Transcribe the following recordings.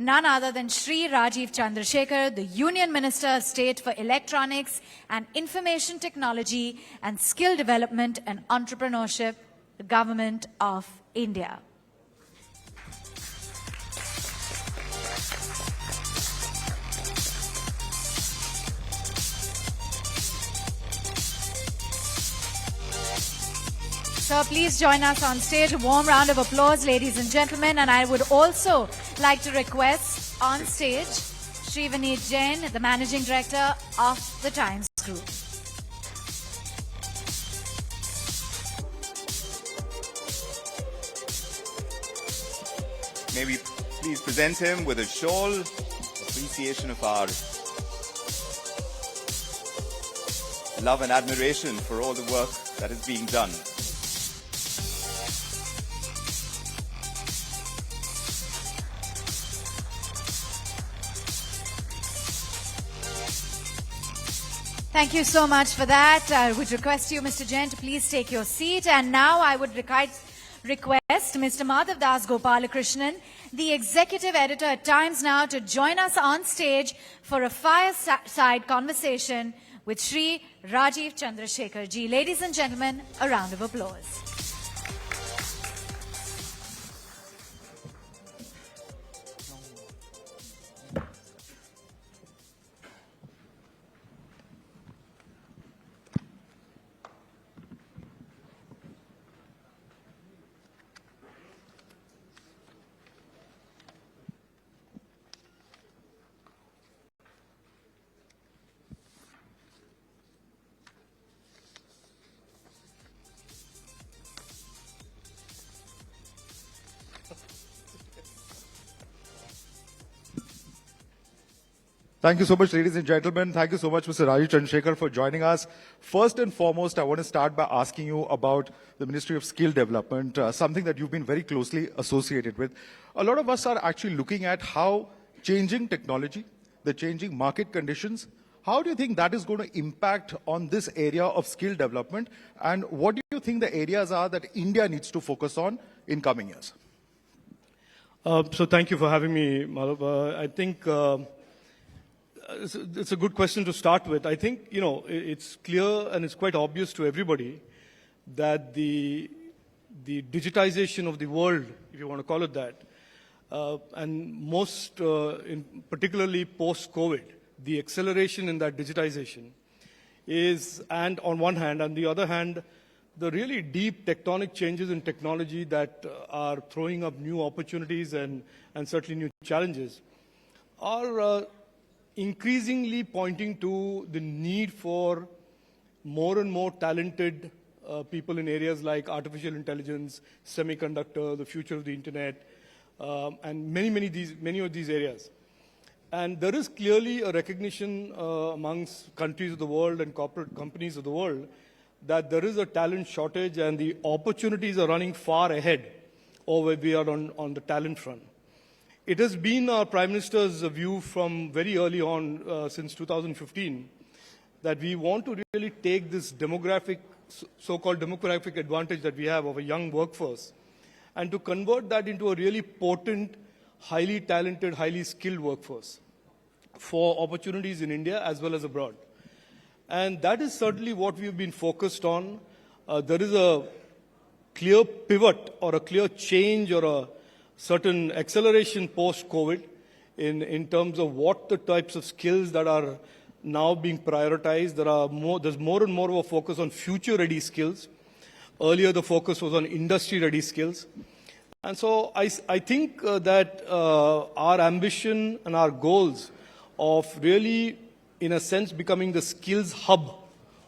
none other than Shri Rajeev Chandrasekhar, the Union Minister of State for Electronics and Information Technology and Skill Development and Entrepreneurship, the Government of India. So please join us on stage. A warm round of applause, ladies and gentlemen. And I would also like to request on stage Shri Vineet Jain, the Managing Director of the Times Group. May we please present him with a shawl, appreciation of our love and admiration for all the work that is being done. Thank you so much for that. I would request you, Mr. Jain, to please take your seat. And now I would request Mr. Madhav Das Gopalakrishnan, the Executive Editor at Times Now, to join us on stage for a fireside conversation with Shri Rajeev Chandrasekhar ji. Ladies and gentlemen, a round of applause. Thank you so much, ladies and gentlemen. Thank you so much, Mr. Rajeev Chandrasekhar, for joining us. First and foremost, I want to start by asking you about the Ministry of Skill Development, something that you've been very closely associated with. A lot of us are actually looking at how changing technology, the changing market conditions, how do you think that is going to impact on this area of skill development? And what do you think the areas are that India needs to focus on in coming years? So thank you for having me, Madhav. I think it's a good question to start with. I think, it's clear and it's quite obvious to everybody that the digitization of the world, if you want to call it that, and particularly post-COVID, the acceleration in that digitization is, and on one hand, on the other hand, the really deep tectonic changes in technology that are throwing up new opportunities and certainly new challenges are increasingly pointing to the need for more and more talented people in areas like artificial intelligence, semiconductor, the future of the internet, and many of these areas. And there is clearly a recognition amongst countries of the world and corporate companies of the world that there is a talent shortage and the opportunities are running far ahead of where we are on the talent front. It has been our Prime Minister's view from very early on, since 2015, that we want to really take this so-called demographic advantage that we have of a young workforce and to convert that into a really potent, highly talented, highly skilled workforce for opportunities in India as well as abroad. And that is certainly what we've been focused on. There is a clear pivot or a clear change or a certain acceleration post-COVID in terms of what the types of skills that are now being prioritized. There's more and more of a focus on future-ready skills. Earlier, the focus was on industry-ready skills. And so I think that our ambition and our goals of really, in a sense, becoming the skills hub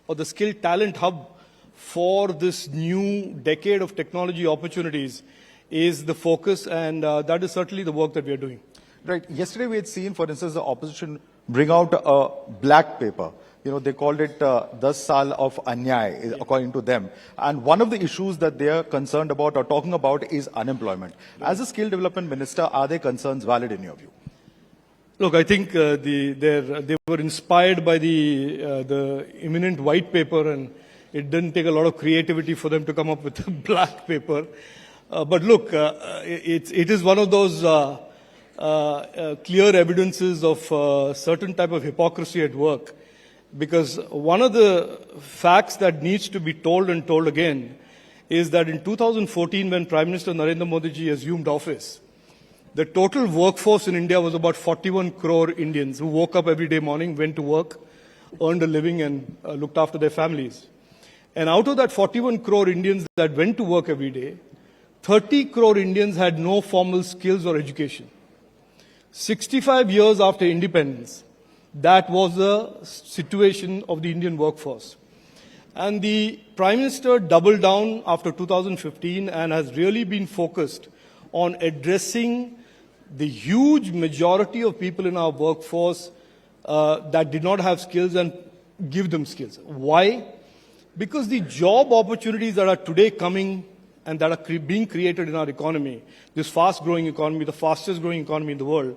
or the skill talent hub for this new decade of technology opportunities is the focus, and that is certainly the work that we are doing. Right. Yesterday we had seen, for instance, the opposition bring out a black paper. They called it 10 Saal of Anyay, according to them. And one of the issues that they are concerned about or talking about is unemployment. As a skill development minister, are their concerns valid in your view? Look, I think they were inspired by the imminent white paper, and it didn't take a lot of creativity for them to come up with a black paper. But look, it is one of those clear evidences of certain type of hypocrisy at work. Because one of the facts that needs to be told and told again is that in 2014, when Prime Minister Narendra Modi ji assumed office, the total workforce in India was about 41 crore Indians who woke up every day morning, went to work, earned a living and looked after their families. And out of that 41 crore Indians that went to work every day, 30 crore Indians had no formal skills or education. 65 years after independence, that was the situation of the Indian workforce. And the Prime Minister doubled down after 2015 and has really been focused on addressing the huge majority of people in our workforce that did not have skills and give them skills. Why? Because the job opportunities that are today coming and that are being created in our economy, this fast-growing economy, the fastest-growing economy in the world,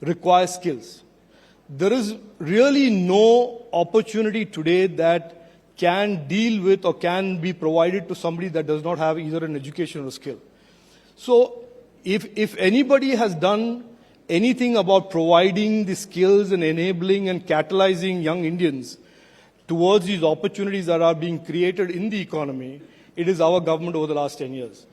require skills. There is really no opportunity today that can deal with or can be provided to somebody that does not have either an education or a skill. So if anybody has done anything about providing the skills and enabling and catalyzing young Indians towards these opportunities that are being created in the economy, it is our government over the last 10 years.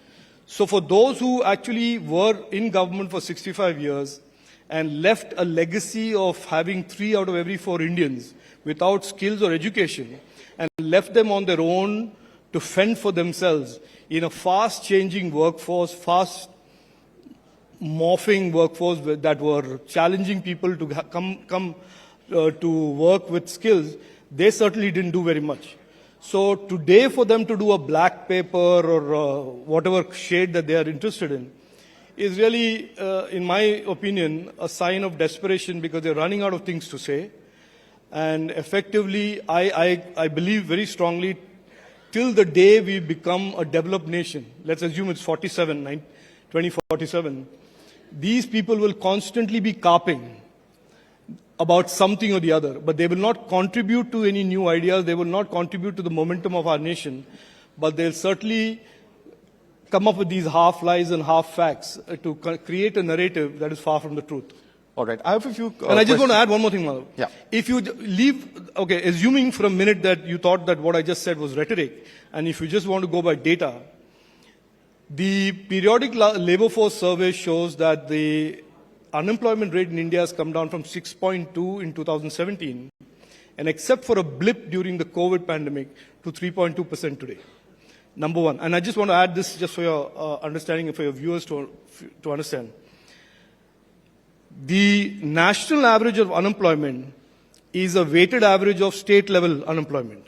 So for those who actually were in government for 65 years and left a legacy of having 3 out of every 4 Indians without skills or education and left them on their own to fend for themselves in a fast-changing workforce, fast-morphing workforce that were challenging people to come to work with skills, they certainly didn't do very much. So today for them to do a black paper or whatever shade that they are interested in is really, in my opinion, a sign of desperation because they're running out of things to say. And effectively, I believe very strongly, till the day we become a developed nation, let's assume it's 2047, these people will constantly be carping about something or the other, but they will not contribute to any new ideas, they will not contribute to the momentum of our nation, but they'll certainly come up with these half lies and half facts to create a narrative that is far from the truth. All right. I have a few and I just want to add one more thing, Madhav. Yeah. If you leave, okay, assuming for a minute that you thought that what I just said was rhetoric, and if you just want to go by data, the periodic labor force survey shows that the unemployment rate in India has come down from 6.2 in 2017, and except for a blip during the COVID pandemic, to 3.2% today. Number one. And I just want to add this just for your understanding and for your viewers to understand. The national average of unemployment is a weighted average of state-level unemployment.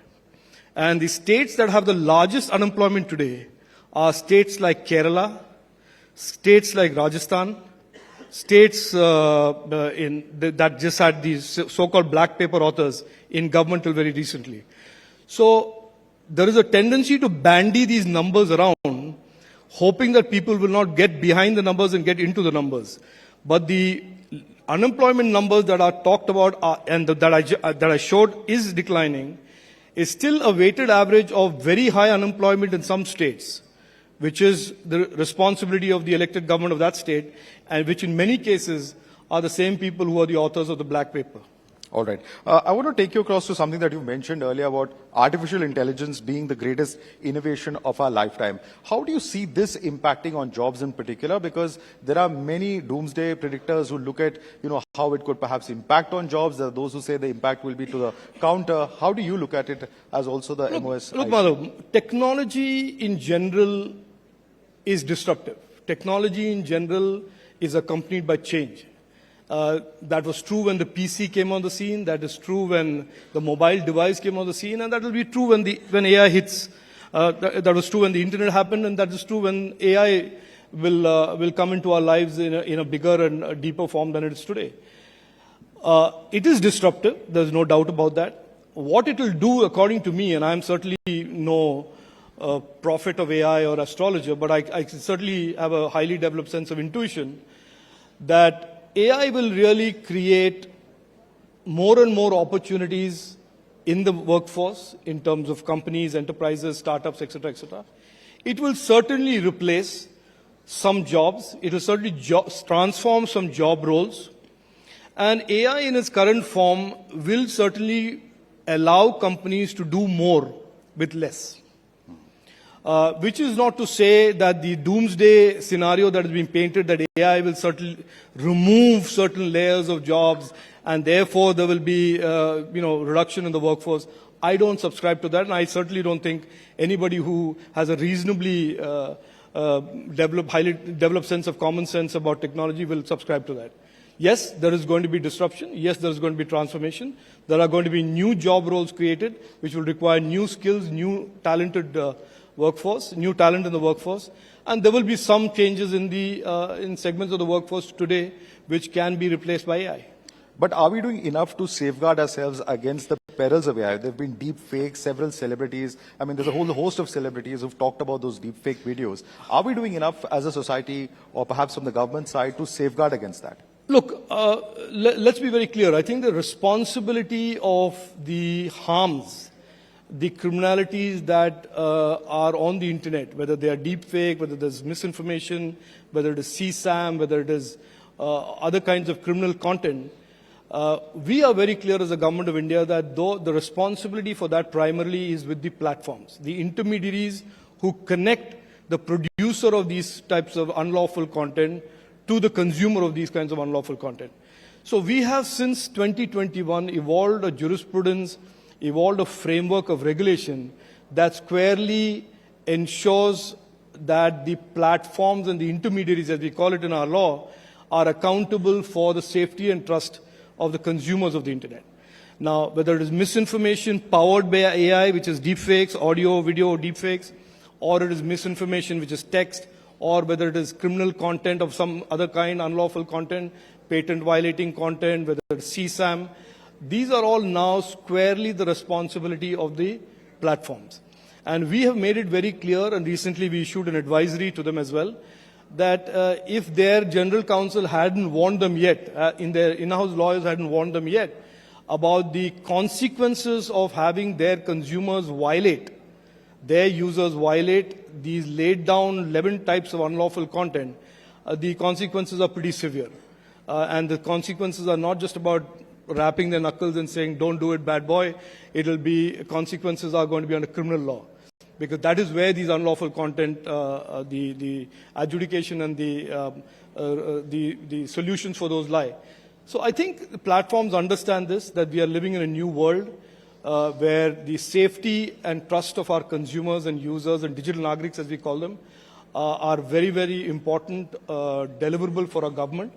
And the states that have the largest unemployment today are states like Kerala, states like Rajasthan, states that just had these so-called black paper authors in government till very recently. So there is a tendency to bandy these numbers around, hoping that people will not get behind the numbers and get into the numbers. But the unemployment numbers that are talked about and that I showed is declining, is still a weighted average of very high unemployment in some states, which is the responsibility of the elected government of that state, and which in many cases are the same people who are the authors of the black paper. All right. I want to take you across to something that you mentioned earlier about artificial intelligence being the greatest innovation of our lifetime. How do you see this impacting on jobs in particular? Because there are many doomsday predictors who look at, how it could perhaps impact on jobs. There are those who say the impact will be to the counter. How do you look at it as also the MOS? Look, Madhav, technology in general is disruptive. Technology in general is accompanied by change. That was true when the PC came on the scene. That is true when the mobile device came on the scene, and that will be true when AI hits. That was true when the internet happened, and that is true when AI will come into our lives in a bigger and a deeper form than it is today. It is disruptive. There's no doubt about that. What it will do, according to me, and I'm certainly no prophet of AI or astrologer, but I certainly have a highly developed sense of intuition that AI will really create more and more opportunities in the workforce in terms of companies, enterprises, startups, etc., etc. It will certainly replace some jobs. It will certainly transform some job roles. And AI in its current form will certainly allow companies to do more with less. Which is not to say that the doomsday scenario that has been painted, that AI will certainly remove certain layers of jobs and therefore there will be reduction in the workforce. I don't subscribe to that, and I certainly don't think anybody who has a reasonably highly developed sense of common sense about technology will subscribe to that. Yes, there is going to be disruption. Yes, there is going to be transformation. There are going to be new job roles created, which will require new skills, new talented workforce, new talent in the workforce. And there will be some changes in segments of the workforce today, which can be replaced by AI. But are we doing enough to safeguard ourselves against the perils of AI? There have been deep fakes, several celebrities. I mean, there's a whole host of celebrities who've talked about those deep fake videos. Are we doing enough as a society or perhaps from the government side to safeguard against that? Look, let's be very clear. I think the responsibility of the harms, the criminalities that are on the internet, whether they are deep fake, whether there's misinformation, whether it is CSAM, whether it is other kinds of criminal content, we are very clear as a government of India that though the responsibility for that primarily is with the platforms, the intermediaries who connect the producer of these types of unlawful content to the consumer of these kinds of unlawful content. So we have since 2021 evolved a jurisprudence, evolved a framework of regulation that squarely ensures that the platforms and the intermediaries, as we call it in our law, are accountable for the safety and trust of the consumers of the internet. Now, whether it is misinformation powered by AI, which is deepfakes, audio, video deepfakes, or it is misinformation, which is text, or whether it is criminal content of some other kind, unlawful content, patent violating content, whether it's CSAM, these are all now squarely the responsibility of the platforms. And we have made it very clear, and recently we issued an advisory to them as well, that if their general counsel hadn't warned them yet, their in-house lawyers hadn't warned them yet, about the consequences of having their consumers violate, their users violate these laid down 11 types of unlawful content, the consequences are pretty severe. And the consequences are not just about rapping their knuckles and saying, don't do it, bad boy. Consequences are going to be under criminal law. Because that is where these unlawful content, the adjudication and the solutions for those lie. So I think the platforms understand this, that we are living in a new world where the safety and trust of our consumers and users and digital nagriks, as we call them, are very, very important deliverable for our government,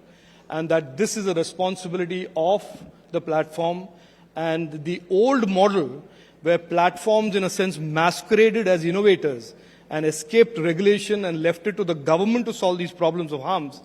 and that this is a responsibility of the platform. And the old model where platforms, in a sense, masqueraded as innovators and escaped regulation and left it to the government to solve these problems of harms,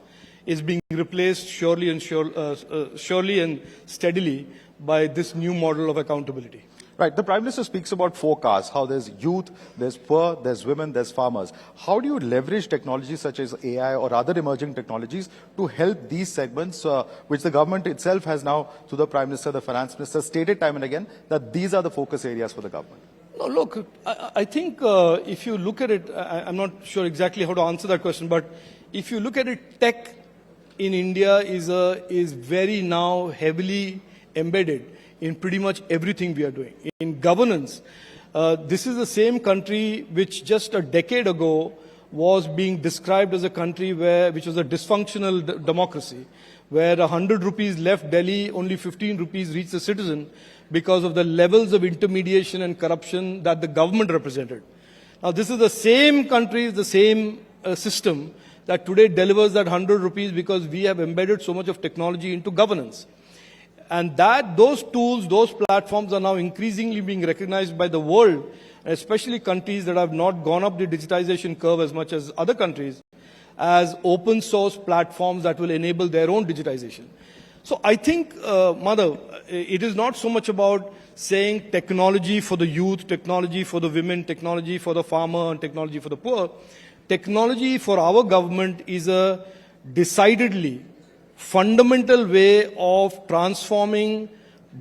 is being replaced surely and steadily by this new model of accountability. Right. The Prime Minister speaks about four castes, how there's youth, there's poor, there's women, there's farmers. How do you leverage technologies such as AI or other emerging technologies to help these segments, which the government itself has now, through the Prime Minister, the Finance Minister, stated time and again that these are the focus areas for the government? No, look, I think if you look at it, I'm not sure exactly how to answer that question, but if you look at it, tech in India is very now heavily embedded in pretty much everything we are doing. In governance, this is the same country which just a decade ago was being described as a country which was a dysfunctional democracy, where 100 rupees left Delhi, only 15 rupees reached the citizen because of the levels of intermediation and corruption that the government represented. Now, this is the same country, the same system that today delivers that 100 rupees because we have embedded so much of technology into governance. And those tools, those platforms are now increasingly being recognized by the world, especially countries that have not gone up the digitization curve as much as other countries, as open source platforms that will enable their own digitization. So I think, Madhav, it is not so much about saying technology for the youth, technology for the women, technology for the farmer, and technology for the poor. Technology for our government is a decidedly fundamental way of transforming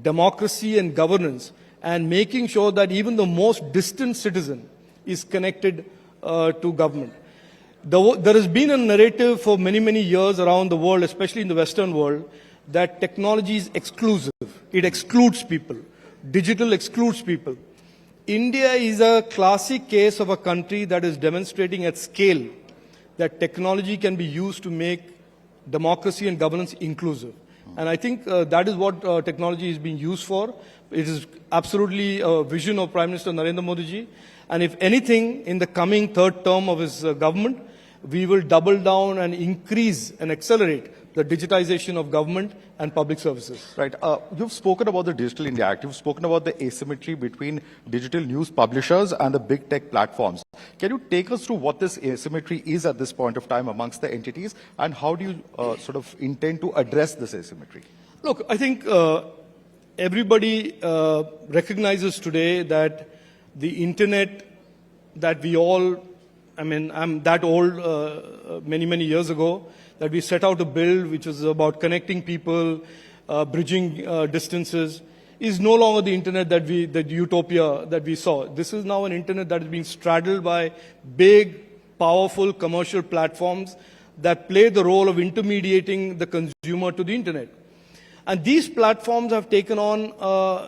democracy and governance and making sure that even the most distant citizen is connected to government. There has been a narrative for many, many years around the world, especially in the Western world, that technology is exclusive. It excludes people. Digital excludes people. India is a classic case of a country that is demonstrating at scale that technology can be used to make democracy and governance inclusive. And I think that is what technology is being used for. It is absolutely a vision of Prime Minister Narendra Modi ji. And if anything, in the coming third term of his government, we will double down and increase and accelerate the digitization of government and public services. Right. You've spoken about the Digital India Act. You've spoken about the asymmetry between digital news publishers and the big tech platforms. Can you take us through what this asymmetry is at this point of time amongst the entities, and how do you sort of intend to address this asymmetry? Look, I think everybody recognizes today that the internet that we all, I mean, I'm that old many, many years ago, that we set out to build, which was about connecting people, bridging distances, is no longer the internet that the utopia that we saw. This is now an internet that is being straddled by big, powerful commercial platforms that play the role of intermediating the consumer to the internet. And these platforms have taken on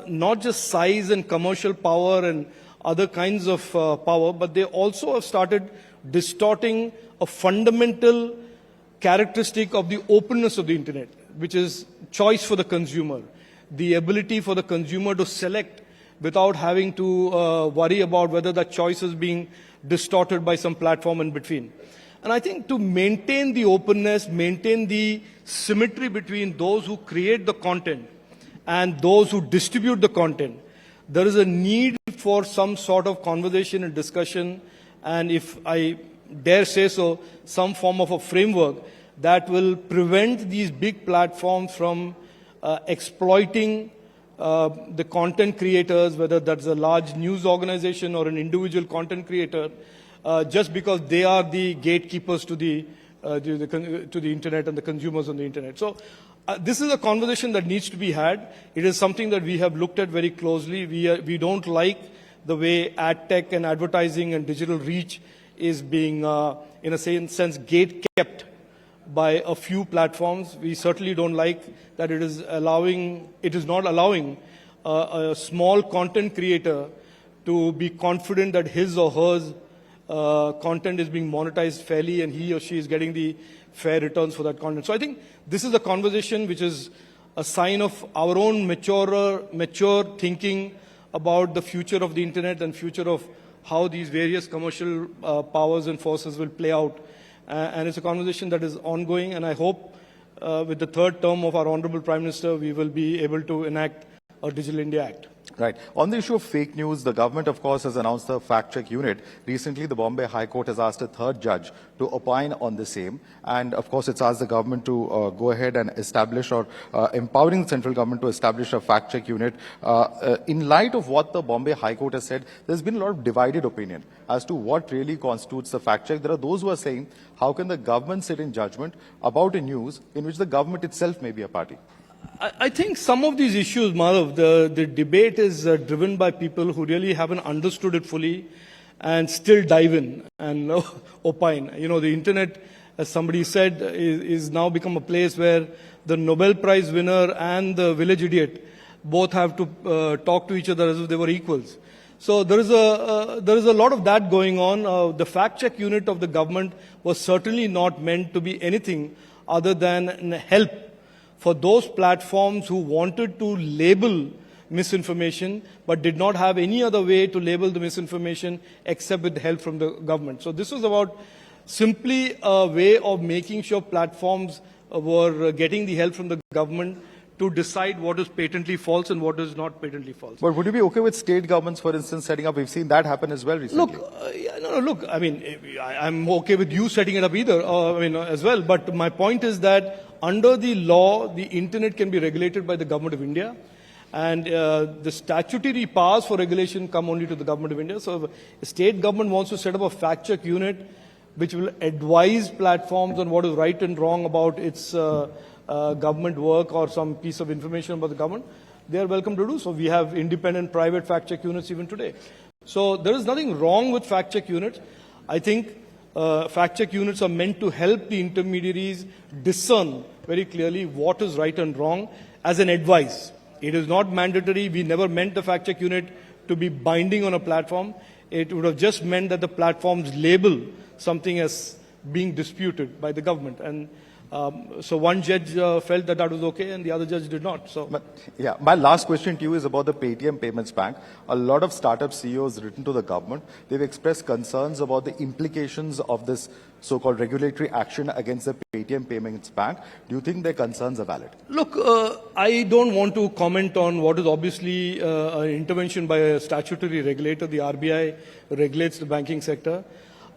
not just size and commercial power and other kinds of power, but they also have started distorting a fundamental characteristic of the openness of the internet, which is choice for the consumer, the ability for the consumer to select without having to worry about whether that choice is being distorted by some platform in between. And I think to maintain the openness, maintain the symmetry between those who create the content and those who distribute the content, there is a need for some sort of conversation and discussion, and if I dare say so, some form of a framework that will prevent these big platforms from exploiting the content creators, whether that's a large news organization or an individual content creator, just because they are the gatekeepers to the internet and the consumers on the internet. So this is a conversation that needs to be had. It is something that we have looked at very closely. We don't like the way ad tech and advertising and digital reach is being, in a sense, gate-kept by a few platforms. We certainly don't like that it is not allowing a small content creator to be confident that his or her content is being monetized fairly and he or she is getting the fair returns for that content. So I think this is a conversation which is a sign of our own mature thinking about the future of the internet and future of how these various commercial powers and forces will play out. And it's a conversation that is ongoing, and I hope with the third term of our Honorable Prime Minister, we will be able to enact a Digital India Act. Right. On the issue of fake news, the government, of course, has announced the fact-check unit. Recently, the Bombay High Court has asked a third judge to opine on the same. And, of course, it's asked the government to go ahead and establish or empowering the central government to establish a fact-check unit. In light of what the Bombay High Court has said, there's been a lot of divided opinion as to what really constitutes the fact-check. There are those who are saying, how can the government sit in judgment about a news in which the government itself may be a party? I think some of these issues, Madhav, the debate is driven by people who really haven't understood it fully and still dive in and opine. You know, the internet, as somebody said, is now become a place where the Nobel Prize winner and the village idiot both have to talk to each other as if they were equals. So there is a lot of that going on. The fact-check unit of the government was certainly not meant to be anything other than help for those platforms who wanted to label misinformation but did not have any other way to label the misinformation except with help from the government. So this was about simply a way of making sure platforms were getting the help from the government to decide what is patently false and what is not patently false. But would you be okay with state governments, for instance, setting up? We've seen that happen as well recently. Look, I mean, I'm okay with you setting it up either, as well. But my point is that under the law, the internet can be regulated by the government of India. And the statutory powers for regulation come only to the government of India. So if a state government wants to set up a fact-check unit which will advise platforms on what is right and wrong about its government work or some piece of information about the government, they are welcome to do so. We have independent private fact-check units even today. So there is nothing wrong with fact-check units. I think Fact check units are meant to help the intermediaries discern very clearly what is right and wrong as an advice. It is not mandatory. We never meant the fact check unit to be binding on a platform. It would have just meant that the platforms label something as being disputed by the government. And so one judge felt that that was okay and the other judge did not. So, Yeah, my last question to you is about the PTM Payments Bank. A lot of startup CEOs written to the government. They've expressed concerns about the implications of this so-called regulatory action against the PTM Payments Bank. Do you think their concerns are valid? look, I don't want to comment on what is obviously an intervention by a statutory regulator. The RBI regulates the banking sector.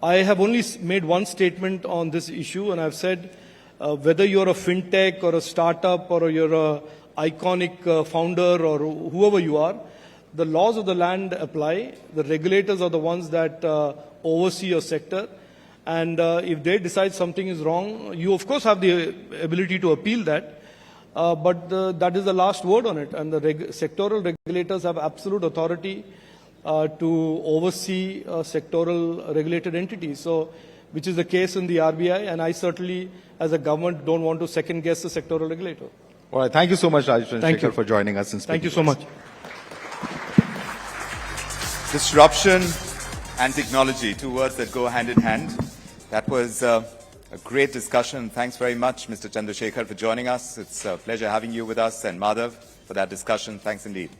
I have only made one statement on this issue, and I've said whether you're a fintech or a startup or you're a iconic founder or whoever you are, the laws of the land apply. The regulators are the ones that oversee your sector. And if they decide something is wrong, you of course have the ability to appeal that. But that is the last word on it. And the sectoral regulators have absolute authority to oversee sectoral regulated entities. So, which is the case in the RBI, and I certainly, as a government, don't want to second guess the sectoral regulator. All right. Thank you so much, Rajeev Thank you Chandrasekhar, for joining us and speaking Thank you to so us. much. Disruption and technology, two words that go hand in hand. That was a great discussion. Thanks very much, Mr. Chandrasekhar, for joining us. It's a pleasure having you with us, and Madhav for that discussion. Thanks indeed.